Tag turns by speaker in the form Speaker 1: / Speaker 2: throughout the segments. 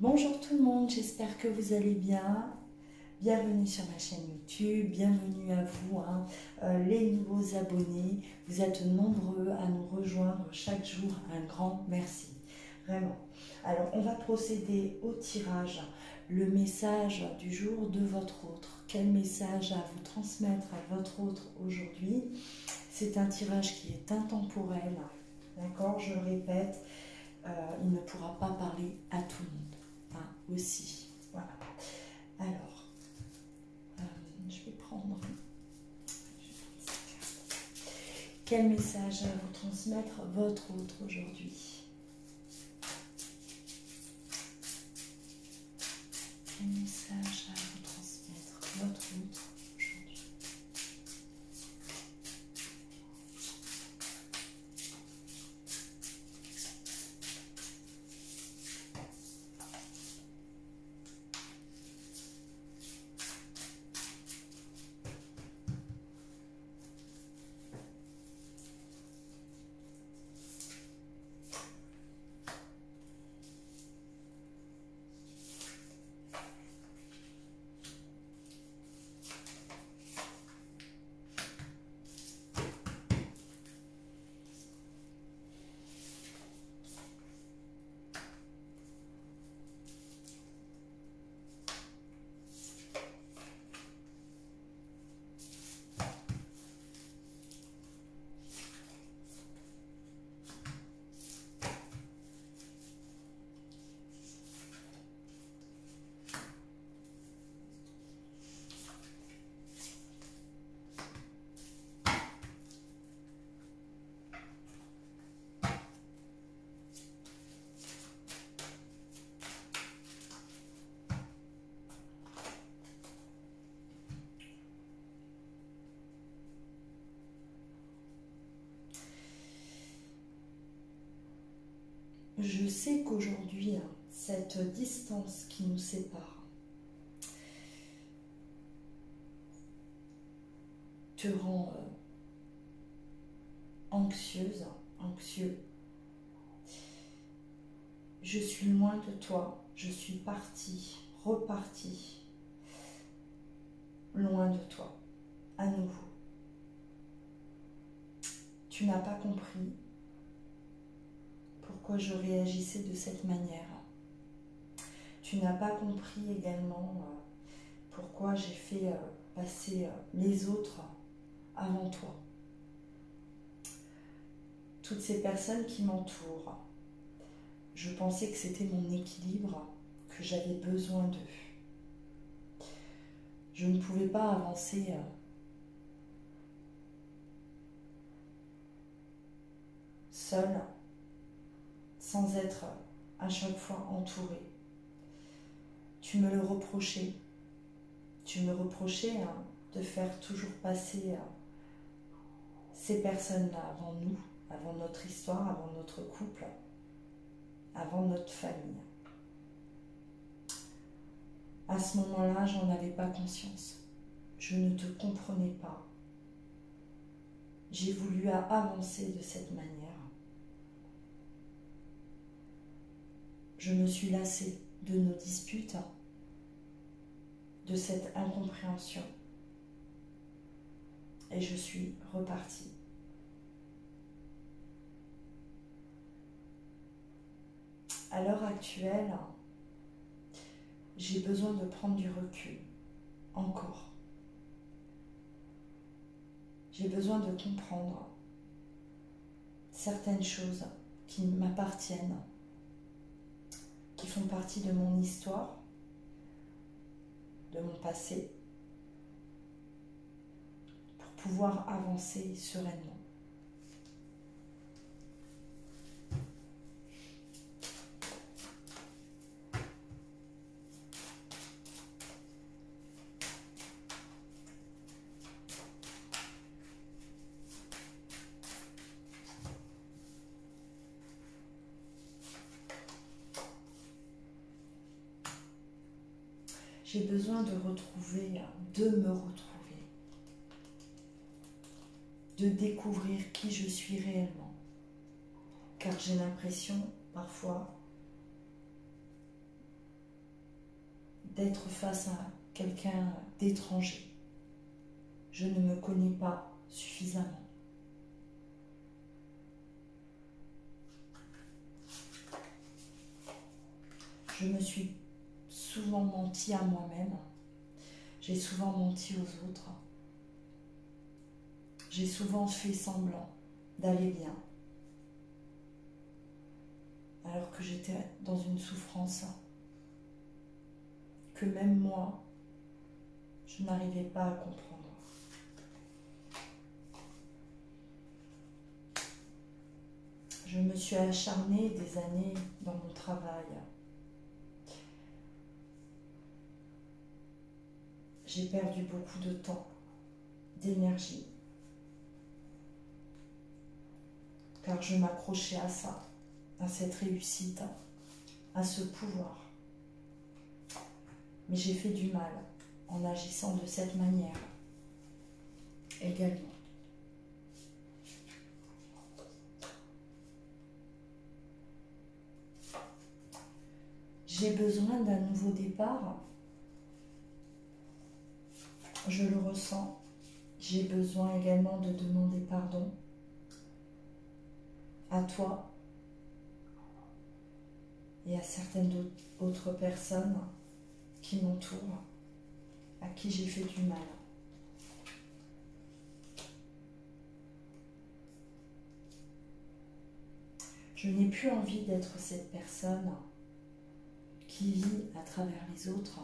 Speaker 1: Bonjour tout le monde, j'espère que vous allez bien. Bienvenue sur ma chaîne YouTube, bienvenue à vous, les nouveaux abonnés. Vous êtes nombreux à nous rejoindre chaque jour, un grand merci, vraiment. Alors on va procéder au tirage, le message du jour de votre autre. Quel message à vous transmettre à votre autre aujourd'hui? C'est un tirage qui est intemporel, d'accord, je le répète, il ne pourra pas parler à tout le monde, aussi, voilà. Alors, je vais prendre... Quel message à vous transmettre votre autre aujourd'hui? Quel message à vous transmettre votre autre aujourd'hui? Je sais qu'aujourd'hui, cette distance qui nous sépare te rend anxieuse, anxieux. Je suis loin de toi, je suis partie, repartie, loin de toi, à nouveau. Tu n'as pas compris pourquoi je réagissais de cette manière. Tu n'as pas compris également pourquoi j'ai fait passer les autres avant toi. Toutes ces personnes qui m'entourent, je pensais que c'était mon équilibre, que j'avais besoin d'eux. Je ne pouvais pas avancer seule, sans être à chaque fois entourée. Tu me le reprochais. Tu me reprochais de faire toujours passer ces personnes-là avant nous, avant notre histoire, avant notre couple, avant notre famille. À ce moment-là, j'en avais pas conscience. Je ne te comprenais pas. J'ai voulu avancer de cette manière. Je me suis lassée de nos disputes, de cette incompréhension. Et je suis repartie. À l'heure actuelle, j'ai besoin de prendre du recul, encore. J'ai besoin de comprendre certaines choses qui m'appartiennent, qui font partie de mon histoire, de mon passé, pour pouvoir avancer sereinement. J'ai besoin de me retrouver, de découvrir qui je suis réellement. Car j'ai l'impression, parfois, d'être face à quelqu'un d'étranger. Je ne me connais pas suffisamment. Je me suis souvent menti à moi-même. J'ai souvent menti aux autres. J'ai souvent fait semblant d'aller bien, alors que j'étais dans une souffrance que même moi, je n'arrivais pas à comprendre. Je me suis acharnée des années dans mon travail. J'ai perdu beaucoup de temps, d'énergie, car je m'accrochais à ça, à cette réussite, à ce pouvoir. Mais j'ai fait du mal en agissant de cette manière également. J'ai besoin d'un nouveau départ. Je le ressens. J'ai besoin également de demander pardon à toi et à certaines autres personnes qui m'entourent, à qui j'ai fait du mal. Je n'ai plus envie d'être cette personne qui vit à travers les autres,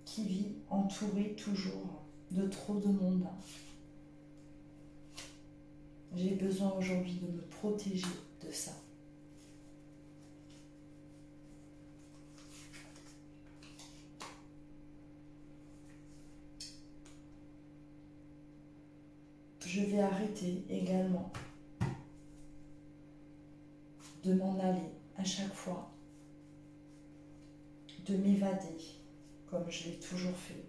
Speaker 1: qui vit entourée toujours de trop de monde. J'ai besoin aujourd'hui de me protéger de ça. Je vais arrêter également de m'en aller à chaque fois, de m'évader comme je l'ai toujours fait.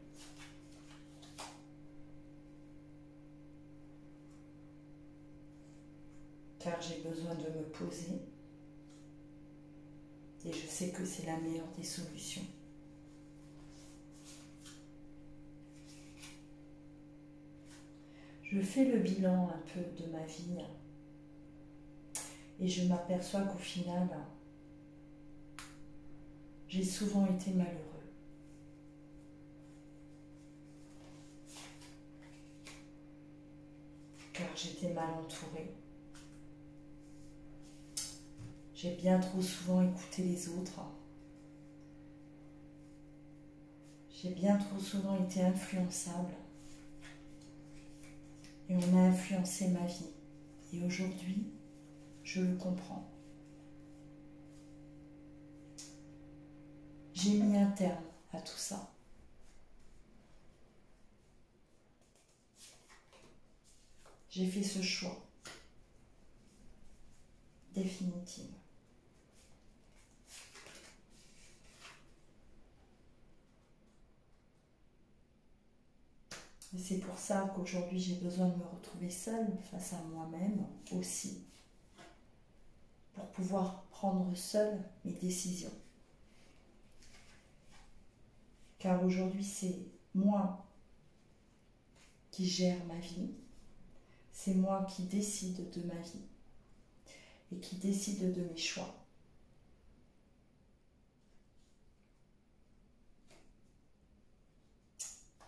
Speaker 1: Car j'ai besoin de me poser et je sais que c'est la meilleure des solutions. Je fais le bilan un peu de ma vie et je m'aperçois qu'au final, j'ai souvent été malheureux. Car j'étais mal entourée. J'ai bien trop souvent écouté les autres. J'ai bien trop souvent été influençable. Et on a influencé ma vie. Et aujourd'hui, je le comprends. J'ai mis un terme à tout ça. J'ai fait ce choix définitif. Et c'est pour ça qu'aujourd'hui j'ai besoin de me retrouver seule face à moi-même aussi, pour pouvoir prendre seule mes décisions. Car aujourd'hui c'est moi qui gère ma vie, c'est moi qui décide de ma vie et qui décide de mes choix.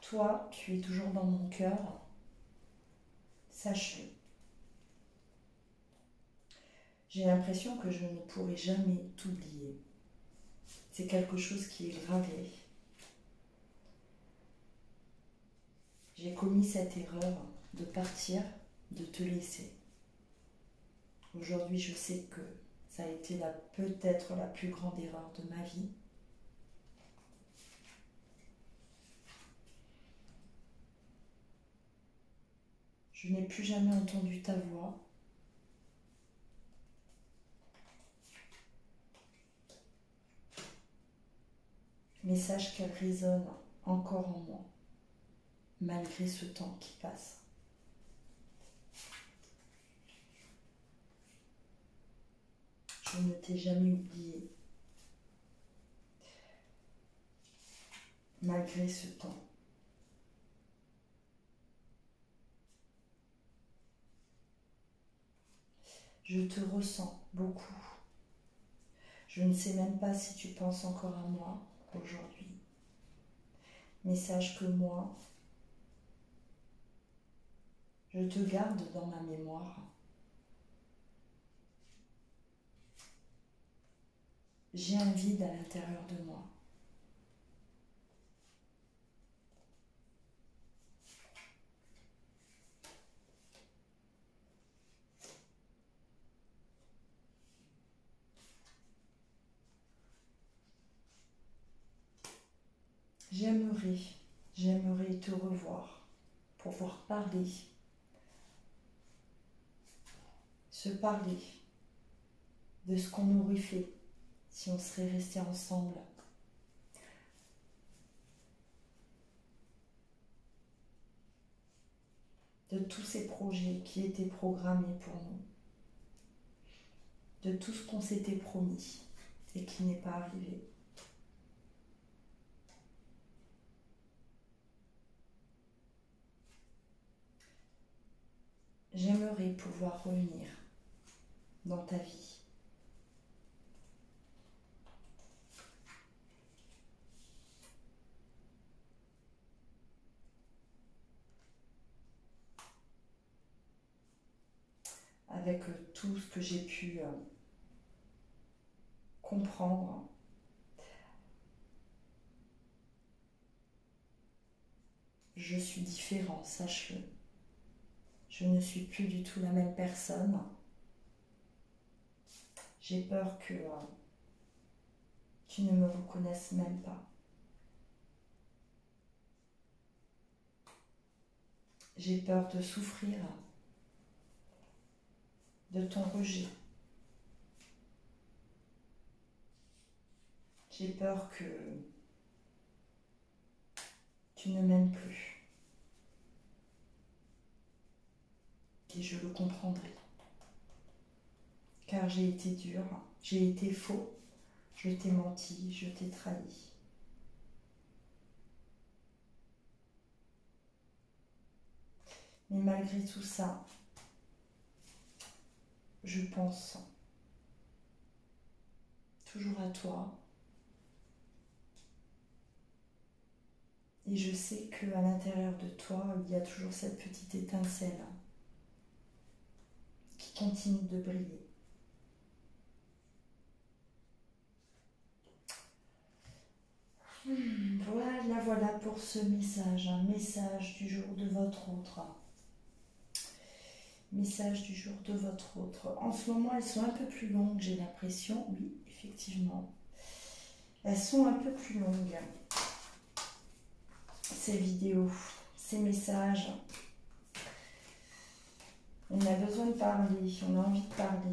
Speaker 1: Toi, tu es toujours dans mon cœur, sache-le. J'ai l'impression que je ne pourrai jamais t'oublier. C'est quelque chose qui est gravé. J'ai commis cette erreur de partir, de te laisser. Aujourd'hui, je sais que ça a été peut-être la plus grande erreur de ma vie. Je n'ai plus jamais entendu ta voix. Mais sache qu'elle résonne encore en moi, malgré ce temps qui passe. Je ne t'ai jamais oublié. malgré ce temps. Je te ressens beaucoup. Je ne sais même pas si tu penses encore à moi aujourd'hui. Mais sache que moi, je te garde dans ma mémoire. J'ai un vide à l'intérieur de moi. J'aimerais te revoir, pouvoir parler, se parler de ce qu'on aurait fait si on serait restés ensemble. De tous ces projets qui étaient programmés pour nous, de tout ce qu'on s'était promis et qui n'est pas arrivé. J'aimerais pouvoir revenir dans ta vie. Avec tout ce que j'ai pu comprendre. Je suis différent, sache-le. Je ne suis plus du tout la même personne. J'ai peur que tu ne me reconnaisses même pas. J'ai peur de souffrir de ton rejet. J'ai peur que tu ne m'aimes plus. Et je le comprendrai. Car j'ai été dure, j'ai été faux, je t'ai menti, je t'ai trahi. Mais malgré tout ça, je pense toujours à toi. Et je sais qu'à l'intérieur de toi, il y a toujours cette petite étincelle qui continue de briller. Voilà pour ce message, un message du jour de votre autre. Message du jour de votre autre. En ce moment, elles sont un peu plus longues, j'ai l'impression. Oui, effectivement. Elles sont un peu plus longues. Ces vidéos, ces messages. On a besoin de parler, on a envie de parler.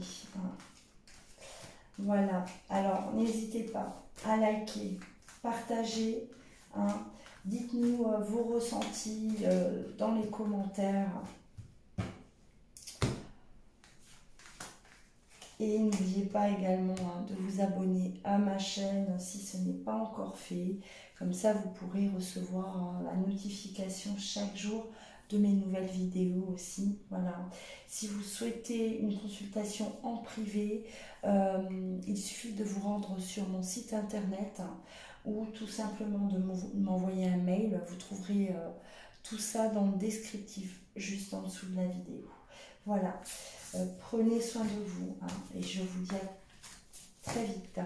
Speaker 1: Voilà. Alors, n'hésitez pas à liker, partager. Dites-nous vos ressentis dans les commentaires. Et n'oubliez pas également de vous abonner à ma chaîne si ce n'est pas encore fait. Comme ça, vous pourrez recevoir la notification chaque jour de mes nouvelles vidéos aussi. Voilà. Si vous souhaitez une consultation en privé, il suffit de vous rendre sur mon site internet ou tout simplement de m'envoyer un mail. Vous trouverez tout ça dans le descriptif, juste en dessous de la vidéo. Voilà. Prenez soin de vous et je vous dis à très vite.